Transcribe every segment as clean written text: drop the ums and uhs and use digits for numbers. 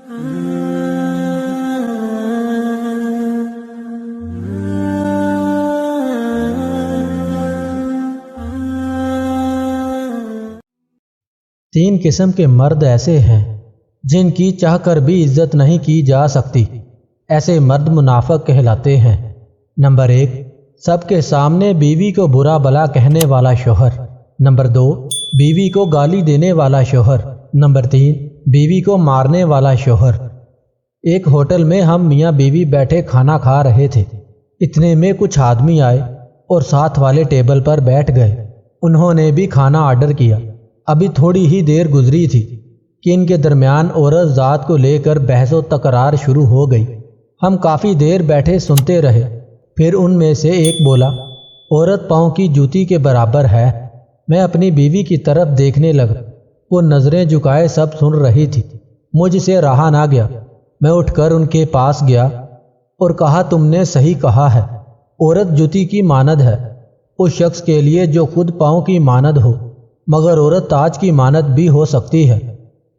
تین قسم کے مرد ایسے ہیں جن کی چاہ کر بھی عزت نہیں کی جا سکتی۔ ایسے مرد منافق کہلاتے ہیں۔ نمبر 1، سب کے سامنے بیوی کو برا بھلا کہنے والا شوہر۔ نمبر 2، بیوی کو گالی دینے والا شوہر۔ نمبر 3، بیوی کو مارنے والا شوہر۔ ایک ہوٹل میں ہم میاں بیوی بیٹھے کھانا کھا رہے تھے۔ اتنے میں کچھ آدمی آئے اور ساتھ والے ٹیبل پر بیٹھ گئے۔ انہوں نے بھی کھانا آرڈر کیا۔ ابھی تھوڑی ہی دیر گزری تھی کہ ان کے درمیان عورت ذات کو لے کر بحث و تکرار شروع ہو گئی۔ ہم کافی دیر بیٹھے سنتے رہے۔ پھر ان میں سے ایک بولا، عورت پاؤں کی جوتی کے برابر ہے۔ میں اپنی بیوی کی طرف دیکھنے لگا۔ وہ نظریں جھکائے سب سن رہی تھی۔ مجھ سے رہا نہ گیا۔ میں اٹھ کر ان کے پاس گیا اور کہا، تم نے صحیح کہا ہے، عورت جوتی کی مانند ہے اس شخص کے لیے جو خود پاؤں کی مانند ہو، مگر عورت تاج کی مانند بھی ہو سکتی ہے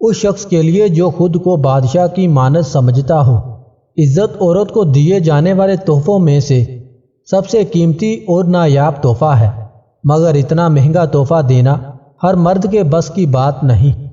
اس شخص کے لیے جو خود کو بادشاہ کی مانند سمجھتا ہو۔ عزت عورت کو دیے جانے والے تحفوں میں سے سب سے قیمتی اور نایاب تحفہ ہے، مگر اتنا مہنگا تحفہ دینا ہر مرد کے بس کی بات نہیں۔